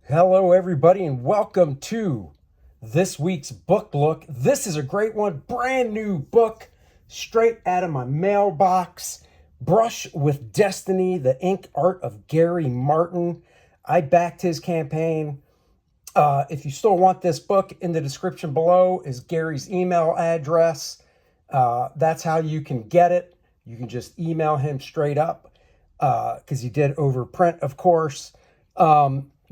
Hello, everybody, and welcome to this week's book look. This is a great one, brand new book, straight out of my mailbox. Brush with Destiny, the ink art of Gary Martin. I backed his campaign. If you still want this book, in the description below is Gary's email address. That's how you can get it. You can just email him straight up because he did overprint, of course.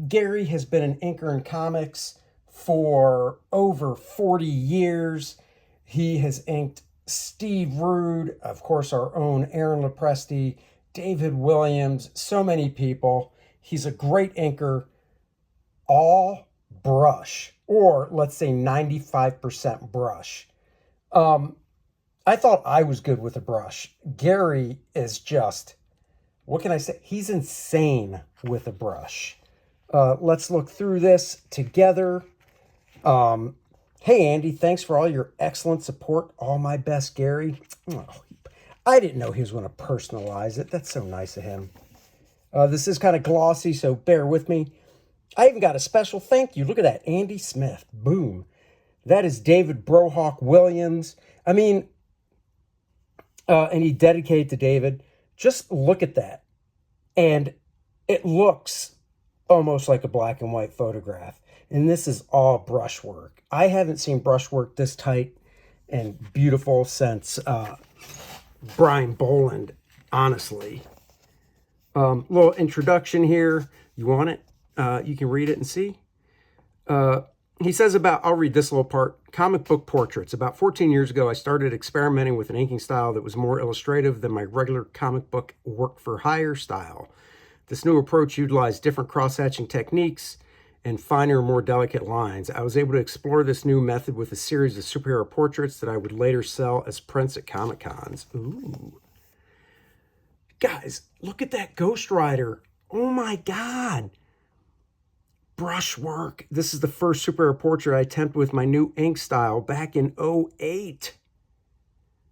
Gary has been an inker in comics for over 40 years. He has inked Steve Rude, of course, our own Aaron Lopresti, David Williams, so many people. He's a great inker, all brush, or let's say 95% brush. I thought I was good with a brush. Gary is just, what can I say? He's insane with a brush. Let's look through this together. Hey, Andy, thanks for all your excellent support. All my best, Gary. Oh, I didn't know he was going to personalize it. That's so nice of him. This is kind of glossy, so bear with me. I even got a special thank you. Look at that, Andy Smith. Boom. That is David Brohawk Williams. I mean, and he dedicated to David. Just look at that. And it looks almost like a black and white photograph. And this is all brushwork. I haven't seen brushwork this tight and beautiful since Brian Boland, honestly. Little introduction here. You want it? You can read it and see. He says about, I'll read this little part, comic book portraits. About 14 years ago, I started experimenting with an inking style that was more illustrative than my regular comic book work for hire style. This new approach utilized different cross-hatching techniques and finer, more delicate lines. I was able to explore this new method with a series of superhero portraits that I would later sell as prints at Comic Cons. Ooh. Guys, look at that Ghost Rider. Oh my God. Brushwork. This is the first superhero portrait I attempted with my new ink style back in '08.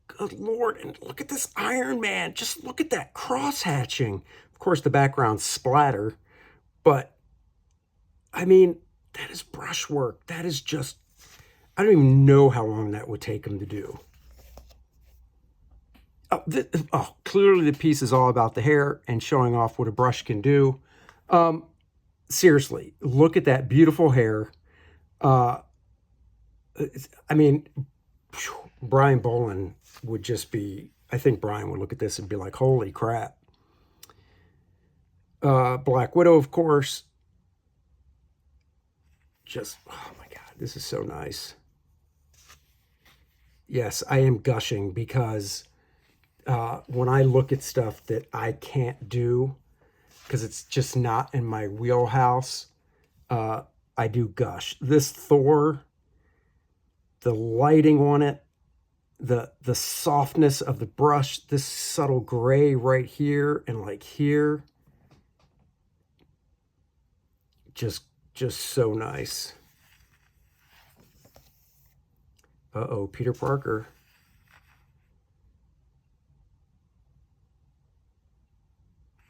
Good Lord. And look at this Iron Man. Just look at that cross-hatching. Of course, the background's splatter, but I mean, that is brushwork. That is just, I don't even know how long that would take him to do. Oh, clearly the piece is all about the hair and showing off what a brush can do. Seriously, look at that beautiful hair. I mean, Brian Boland would just be, I think Brian would look at this and be like, holy crap. Black Widow, of course. Just, oh my God, this is so nice. Yes, I am gushing because when I look at stuff that I can't do, because it's just not in my wheelhouse, I do gush. This Thor, the lighting on it, the softness of the brush, this subtle gray right here and like here, just so nice. Uh-oh, Peter Parker.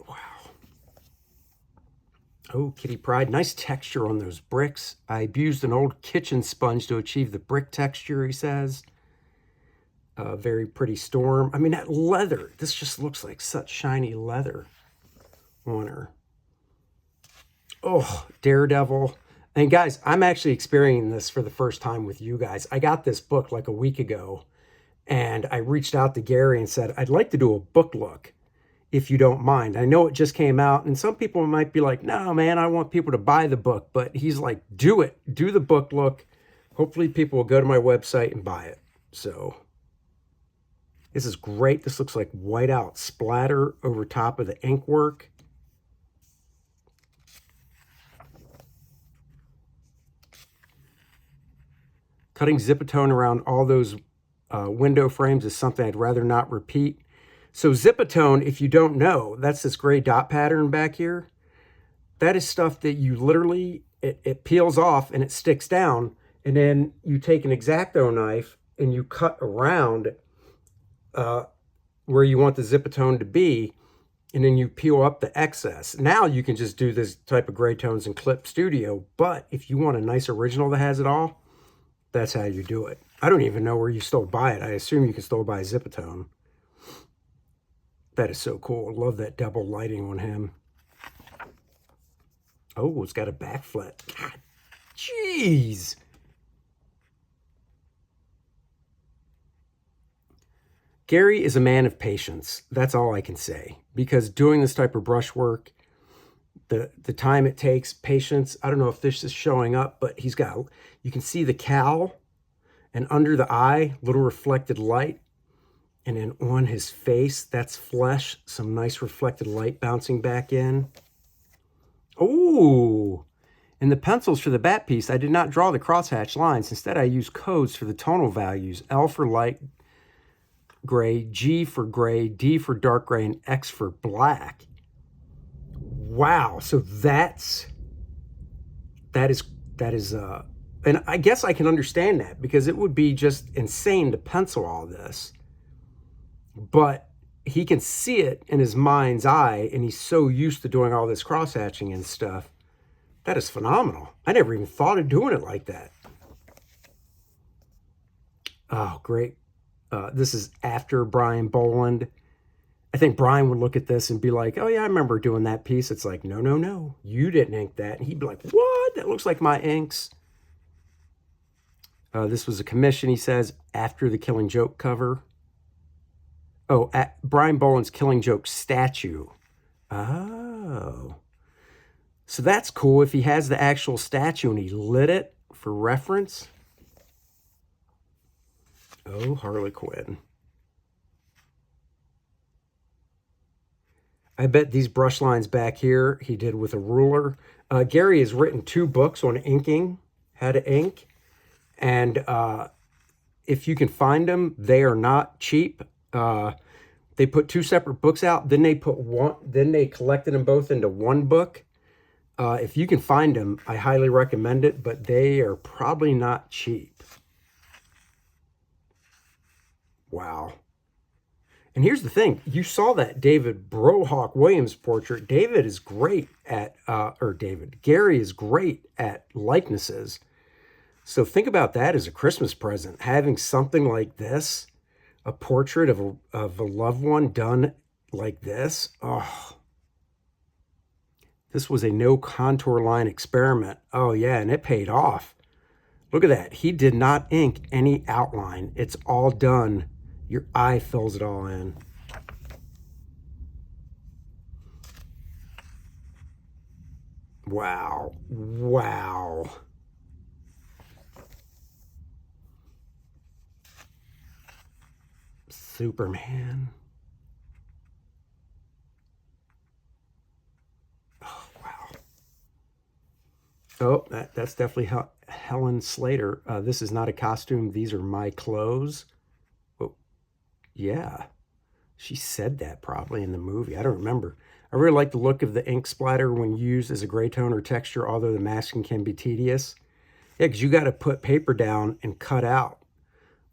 Wow. Oh, Kitty Pryde. Nice texture on those bricks. I used an old kitchen sponge to achieve the brick texture, he says. Very pretty Storm. I mean, that leather. This just looks like such shiny leather on her. Oh, Daredevil. And guys, I'm actually experiencing this for the first time with you guys. I got this book like a week ago, and I reached out to Gary and said, I'd like to do a book look, if you don't mind. I know it just came out, and some people might be like, no, man, I want people to buy the book. But he's like, do it. Do the book look. Hopefully people will go to my website and buy it. So this is great. This looks like whiteout splatter over top of the ink work. Cutting Zipatone around all those window frames is something I'd rather not repeat. So Zipatone, if you don't know, that's this gray dot pattern back here. That is stuff that you literally, it peels off and it sticks down. And then you take an X-Acto knife and you cut around where you want the Zipatone to be. and then you peel up the excess. Now you can just do this type of gray tones in Clip Studio, but if you want a nice original that has it all, that's how you do it. I don't even know where you still buy it. I assume you can still buy Zipatone. That is so cool. Love that double lighting on him. Oh, it's got a back flat. God, jeez. Gary is a man of patience. That's all I can say. Because doing this type of brush work, the time it takes, patience. I don't know if this is showing up, but he's got, you can see the cowl and under the eye, little reflected light. And then on his face, that's flesh, some nice reflected light bouncing back in. Oh, and the pencils for the bat piece, I did not draw the crosshatch lines. Instead, I used codes for the tonal values. L for light gray, G for gray, D for dark gray, and X for black. Wow, so that is, and I guess I can understand that because it would be just insane to pencil all this. But he can see it in his mind's eye, and he's so used to doing all this crosshatching and stuff. That is phenomenal. I never even thought of doing it like that. Oh, great. This is after Brian Boland. I think Brian would look at this and be like, oh yeah, I remember doing that piece. It's like, no, no, no, you didn't ink that. And he'd be like, what? That looks like my inks. This was a commission, he says, after the Killing Joke cover. Oh, Brian Boland's Killing Joke statue. Oh. So that's cool if he has the actual statue and he lit it for reference. Oh, Harley Quinn. I bet these brush lines back here he did with a ruler. Gary has written 2 books on inking, how to ink. And if you can find them, they are not cheap. They put 2 separate books out. Then they collected them both into one book. If you can find them, I highly recommend it, but they are probably not cheap. Wow. And here's the thing. You saw that David Brohawk Williams portrait. Gary is great at likenesses. So think about that as a Christmas present. Having something like this, a portrait of a loved one done like this. Oh, this was a no contour line experiment. Oh yeah, and it paid off. Look at that. He did not ink any outline. It's all done. Your eye fills it all in. Wow. Wow. Superman. Oh, wow. Oh, that's definitely Helen Slater. This is not a costume. These are my clothes. Oh, yeah. She said that probably in the movie. I don't remember. I really like the look of the ink splatter when used as a gray tone or texture, although the masking can be tedious. Yeah, because you got to put paper down and cut out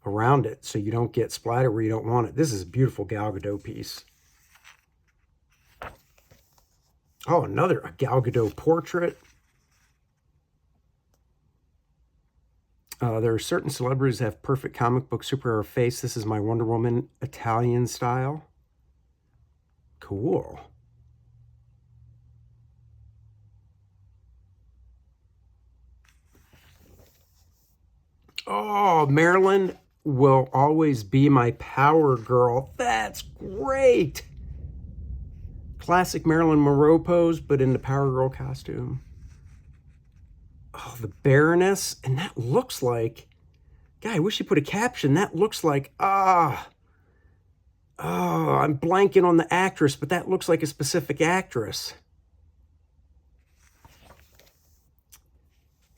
around it so you don't get splatter where you don't want it. This is a beautiful Gal Gadot piece. Oh, a Gal Gadot portrait. There are certain celebrities that have perfect comic book superhero face. This is my Wonder Woman Italian style. Cool. Oh, Marilyn will always be my power girl. That's great. Classic Marilyn Monroe pose, but in the Power Girl costume. Oh, the Baroness. And that looks like, God, I wish you put a caption. That looks like, I'm blanking on the actress, but that looks like a specific actress.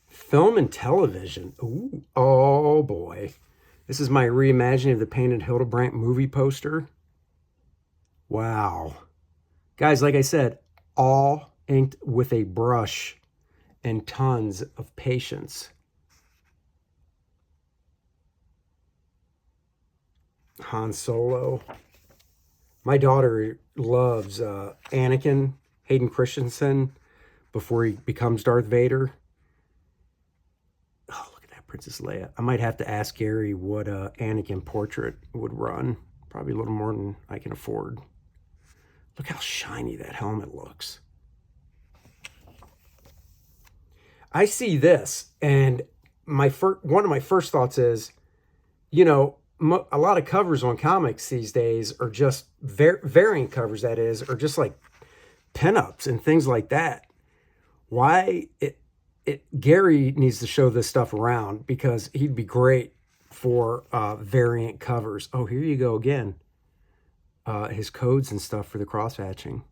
Film and television. Ooh, oh boy. This is my reimagining of the Painted Hildebrandt movie poster. Wow. Guys, like I said, all inked with a brush and tons of patience. Han Solo. My daughter loves Anakin, Hayden Christensen, before he becomes Darth Vader. Oh, look at that, Princess Leia. I might have to ask Gary what Anakin portrait would run. Probably a little more than I can afford. Look how shiny that helmet looks. I see this, and one of my first thoughts is, you know, a lot of covers on comics these days are just variant covers, that is, are just like pinups and things like that. Why Gary needs to show this stuff around, because he'd be great for variant covers. Oh, here you go again. His codes and stuff for the cross-hatching.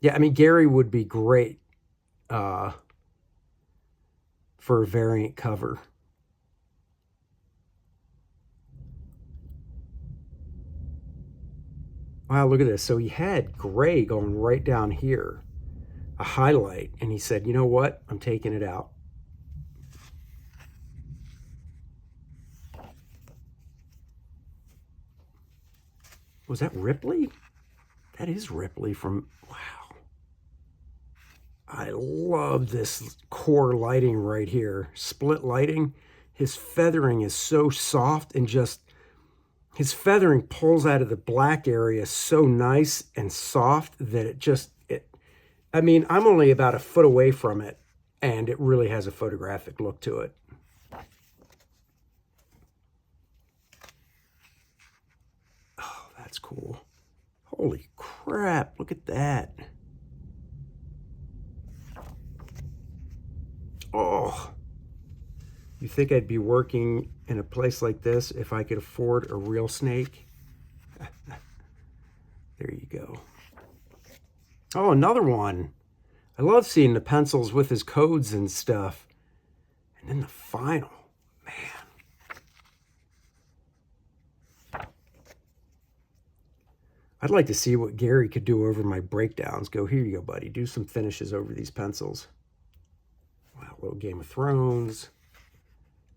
Yeah, I mean, Gary would be great for a variant cover. Wow, look at this. So he had gray going right down here, a highlight, and he said, you know what? I'm taking it out. Was that Ripley? That is Ripley from, wow. I love this core lighting right here. Split lighting. His feathering is so soft, and just, his feathering pulls out of the black area so nice and soft that I mean, I'm only about a foot away from it, and it really has a photographic look to it. Oh, that's cool. Holy crap, look at that. Oh, you think I'd be working in a place like this if I could afford a real snake? There you go. Oh, another one. I love seeing the pencils with his codes and stuff. And then the final, man. I'd like to see what Gary could do over my breakdowns. Go, here you go, buddy. Do some finishes over these pencils. Wow, little Game of Thrones.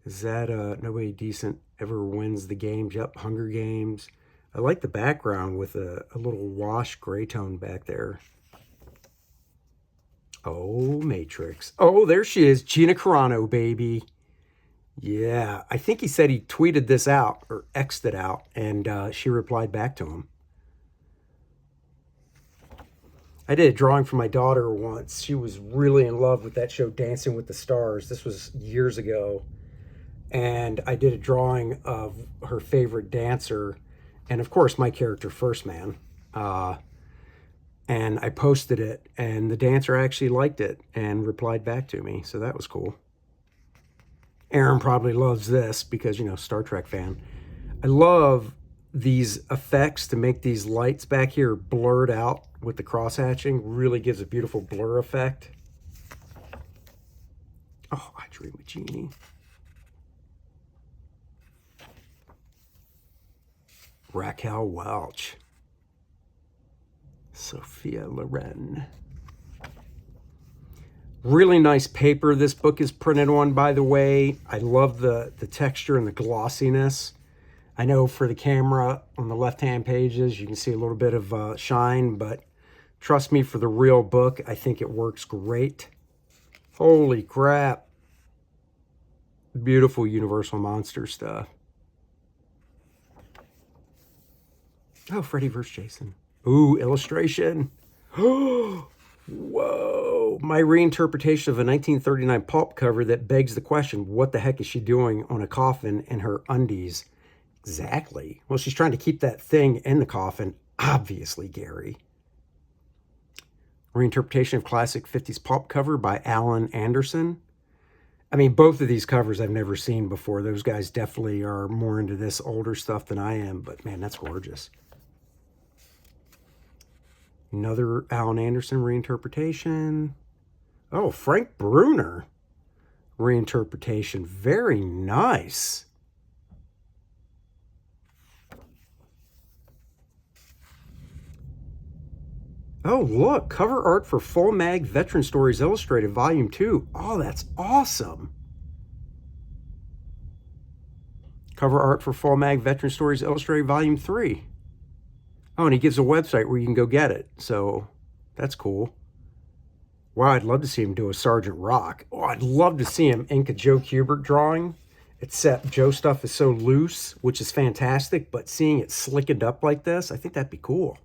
Is that Nobody Decent Ever Wins the Games? Yep, Hunger Games. I like the background with a little wash gray tone back there. Oh, Matrix. Oh, there she is. Gina Carano, baby. Yeah, I think he said he tweeted this out or X'd it out, and she replied back to him. I did a drawing for my daughter once. She was really in love with that show, Dancing with the Stars. This was years ago. And I did a drawing of her favorite dancer, and of course my character First Man. And I posted it, and the dancer actually liked it and replied back to me, so that was cool. Aaron probably loves this because, you know, Star Trek fan. I love these effects to make these lights back here blurred out with the cross-hatching. Really gives a beautiful blur effect. Oh, I Dream of Jeannie. Raquel Welch. Sophia Loren. Really nice paper this book is printed on, by the way. I love the texture and the glossiness. I know for the camera on the left-hand pages, you can see a little bit of shine, but trust me, for the real book, I think it works great. Holy crap. Beautiful Universal Monster stuff. Oh, Freddy vs. Jason. Ooh, illustration. Whoa. My reinterpretation of a 1939 pulp cover that begs the question, what the heck is she doing on a coffin in her undies? Exactly. Well, she's trying to keep that thing in the coffin. Obviously, Gary. Reinterpretation of classic 50s pulp cover by Alan Anderson. I mean, both of these covers I've never seen before. Those guys definitely are more into this older stuff than I am, but man, that's gorgeous. Another Alan Anderson reinterpretation. Oh, Frank Bruner reinterpretation. Very nice. Oh, look, cover art for Full Mag Veteran Stories Illustrated, Volume 2. Oh, that's awesome. Cover art for Full Mag Veteran Stories Illustrated, Volume 3. Oh, and he gives a website where you can go get it. So that's cool. Wow, I'd love to see him do a Sergeant Rock. Oh, I'd love to see him ink a Joe Kubert drawing. Except Joe stuff is so loose, which is fantastic, but seeing it slickened up like this, I think that'd be cool.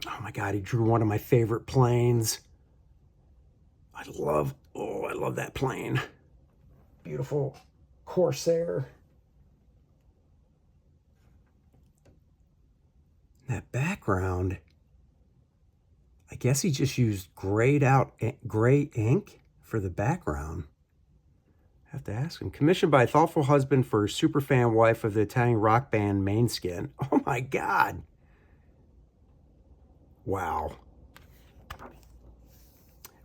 Oh my God, he drew one of my favorite planes. I love that plane. Beautiful Corsair. That background, I guess he just used grayed out gray ink for the background. I have to ask him. Commissioned by a thoughtful husband for superfan wife of the Italian rock band Maneskin. Oh my God. Wow.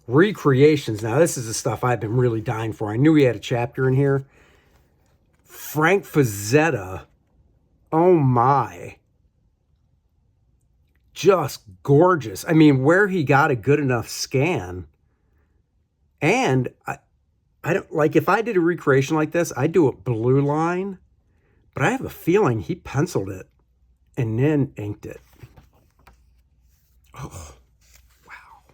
Recreations. Now, this is the stuff I've been really dying for. I knew he had a chapter in here. Frank Frazetta. Oh my. Just gorgeous. I mean, where he got a good enough scan. And I don't like, if I did a recreation like this, I'd do a blue line, but I have a feeling he penciled it and then inked it. Oh, wow.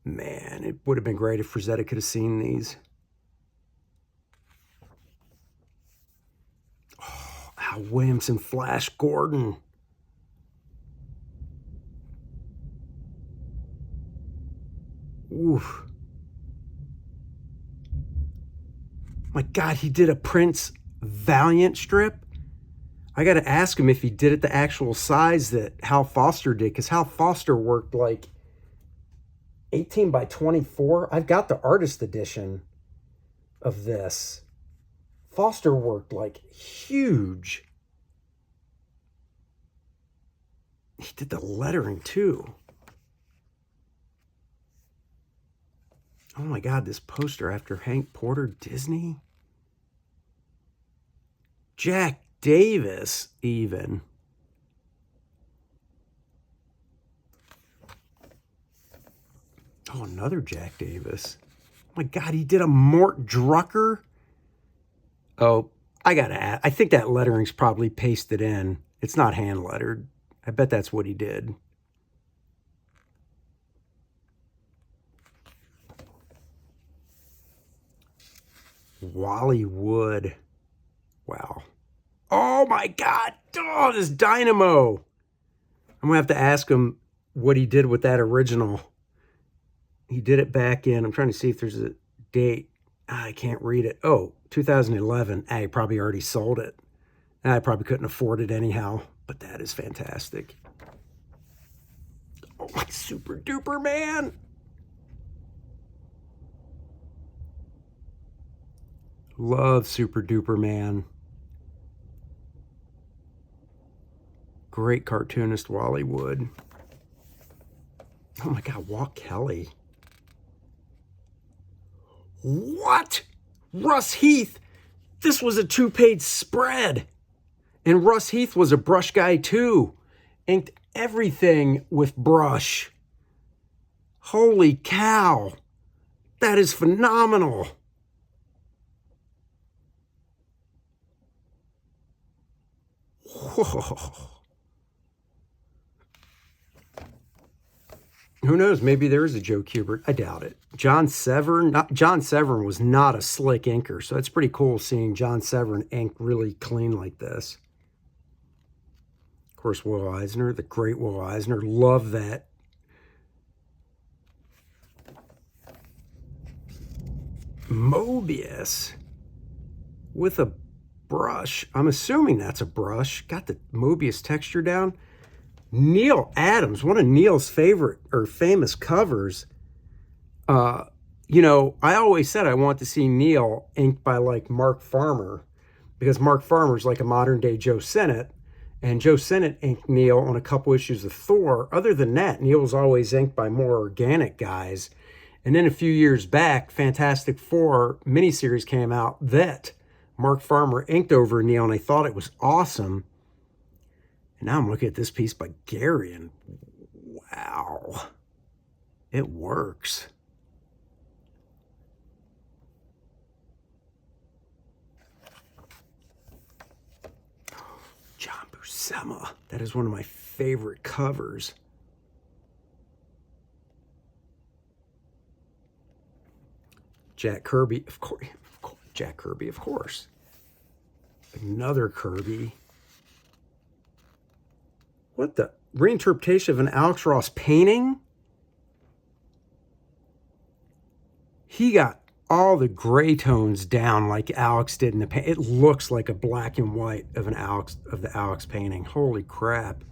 Man, it would have been great if Frazetta could have seen these. Oh, Al Williamson, Flash Gordon. Oof. My God, he did a Prince Valiant strip. I got to ask him if he did it the actual size that Hal Foster did, because Hal Foster worked like 18 by 24. I've got the artist edition of this. Foster worked like huge. He did the lettering too. Oh my God, this poster after Hank Porter, Disney. Jack Davis, even. Oh, another Jack Davis. Oh my God, he did a Mort Drucker. Oh, I gotta add. I think that lettering's probably pasted in. It's not hand lettered. I bet that's what he did. Wally Wood. Wow. Oh my God. Oh, this dynamo. I'm going to have to ask him what he did with that original. He did it back in, I'm trying to see if there's a date. I can't read it. Oh, 2011. I probably already sold it. I probably couldn't afford it anyhow, but that is fantastic. Oh, my super duper man. Love Super Duper Man. Great cartoonist Wally Wood. Oh my God, Walt Kelly. What? Russ Heath. This was a 2-page spread. And Russ Heath was a brush guy too. Inked everything with brush. Holy cow. That is phenomenal. Whoa. Who knows? Maybe there is a Joe Kubert. I doubt it. John Severin was not a slick inker, so it's pretty cool seeing John Severin ink really clean like this. Of course, Will Eisner, the great Will Eisner. Love that. Mobius with a brush. I'm assuming that's a brush. Got the Mobius texture down. Neil Adams, one of Neil's favorite or famous covers. You know, I always said I want to see Neil inked by like Mark Farmer, because Mark Farmer's like a modern day Joe Sennett, and Joe Sennett inked Neil on a couple issues of Thor. Other than that, Neil was always inked by more organic guys. And then a few years back, Fantastic Four miniseries came out that Mark Farmer inked over Neil, and I thought it was awesome. And now I'm looking at this piece by Gary, and wow, it works. Selma. That is one of my favorite covers. Jack Kirby, of course. Jack Kirby, of course. Another Kirby. What the? Reinterpretation of an Alex Ross painting? He got all the gray tones down like Alex did in the paint. It looks like a black and white of the Alex painting. Holy crap.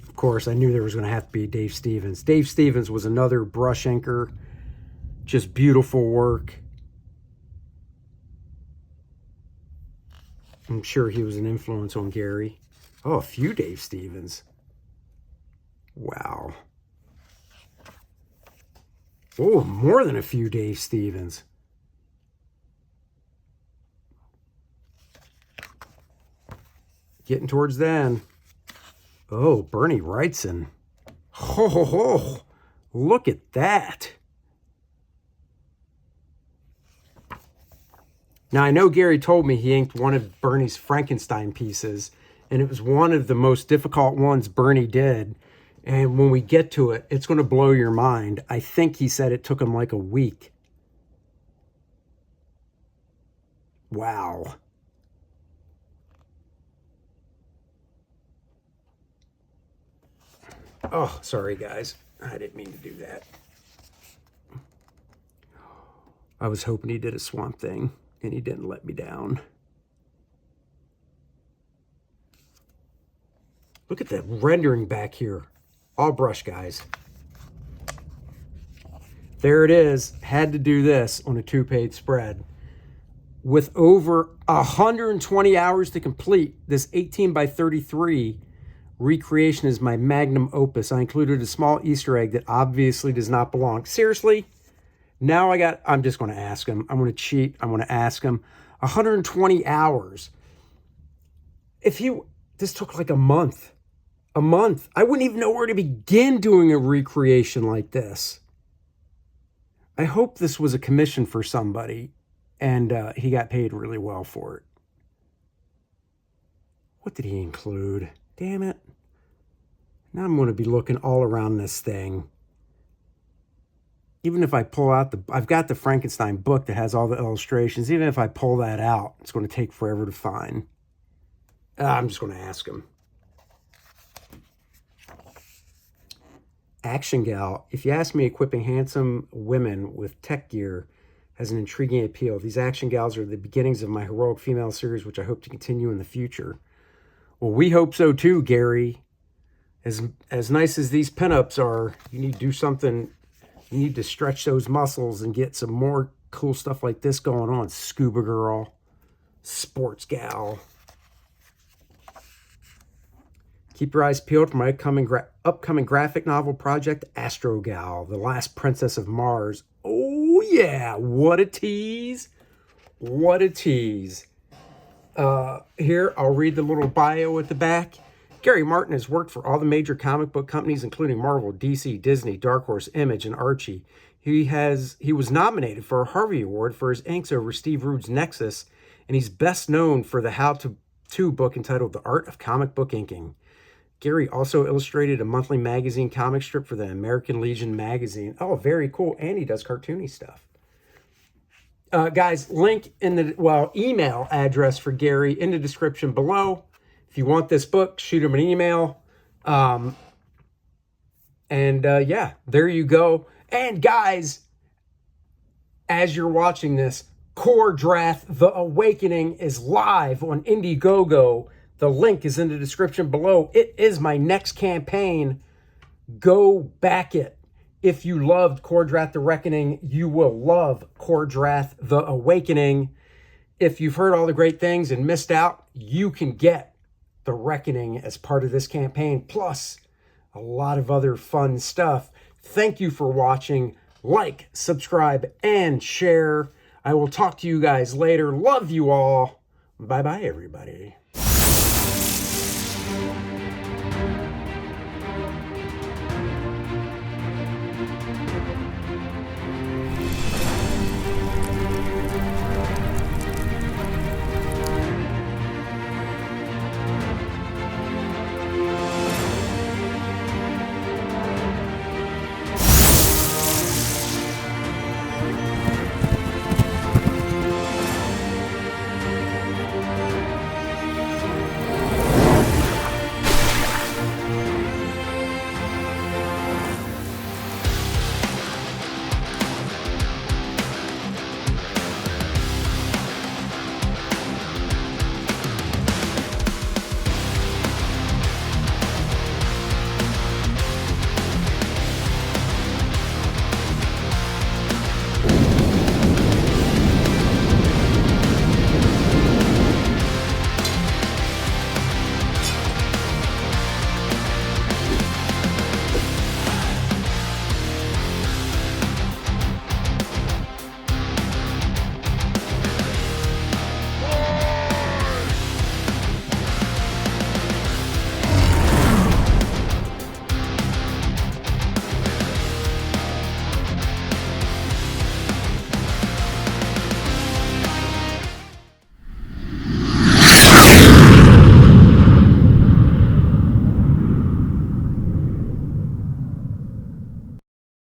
Of course, I knew there was going to have to be Dave Stevens. Dave Stevens was another brush inker. Just beautiful work. I'm sure he was an influence on Gary. Oh, a few Dave Stevens. Wow. Oh, more than a few Dave Stevens. Getting towards then. Oh, Bernie Wrightson. Ho, ho, ho. Look at that. Now, I know Gary told me he inked one of Bernie's Frankenstein pieces, and it was one of the most difficult ones Bernie did. And when we get to it, it's going to blow your mind. I think he said it took him like a week. Wow. Oh, sorry, guys. I didn't mean to do that. I was hoping he did a Swamp Thing, and he didn't let me down. Look at that rendering back here. All brush, guys. There it is. Had to do this on a 2-page spread. With over 120 hours to complete, this 18 by 33 recreation is my magnum opus. I included a small Easter egg that obviously does not belong. Seriously? Now I'm just going to ask him. I'm going to cheat. I'm going to ask him. 120 hours. This took like a month. A month. I wouldn't even know where to begin doing a recreation like this. I hope this was a commission for somebody and he got paid really well for it. What did he include? Damn it. Now I'm going to be looking all around this thing. Even if I pull out I've got the Frankenstein book that has all the illustrations. Even if I pull that out, it's going to take forever to find. I'm just going to ask him. Action Gal. If you ask me, equipping handsome women with tech gear has an intriguing appeal. These Action Gals are the beginnings of my heroic female series, which I hope to continue in the future. Well, we hope so too, Gary. As nice as these pinups are, you need to do something. You need to stretch those muscles and get some more cool stuff like this going on. Scuba Girl, Sports Gal. Keep your eyes peeled for my upcoming graphic novel project, Astro Gal, The Last Princess of Mars. Oh, yeah. What a tease. What a tease. Here, I'll read the little bio at the back. Gary Martin has worked for all the major comic book companies, including Marvel, DC, Disney, Dark Horse, Image, and Archie. He was nominated for a Harvey Award for his inks over Steve Rude's Nexus, and he's best known for the how-to book entitled The Art of Comic Book Inking. Gary also illustrated a monthly magazine comic strip for the American Legion magazine. Oh, very cool. And he does cartoony stuff. Guys, link in the, email address for Gary in the description below. If you want this book, shoot him an email. Yeah, there you go. And guys, as you're watching this, Kor-Drath, The Awakening is live on Indiegogo. The link is in the description below. It is my next campaign. Go back it. If you loved Kor-Drath The Reckoning, you will love Kor-Drath The Awakening. If you've heard all the great things and missed out, you can get The Reckoning as part of this campaign, plus a lot of other fun stuff. Thank you for watching. Like, subscribe, and share. I will talk to you guys later. Love you all. Bye-bye, everybody.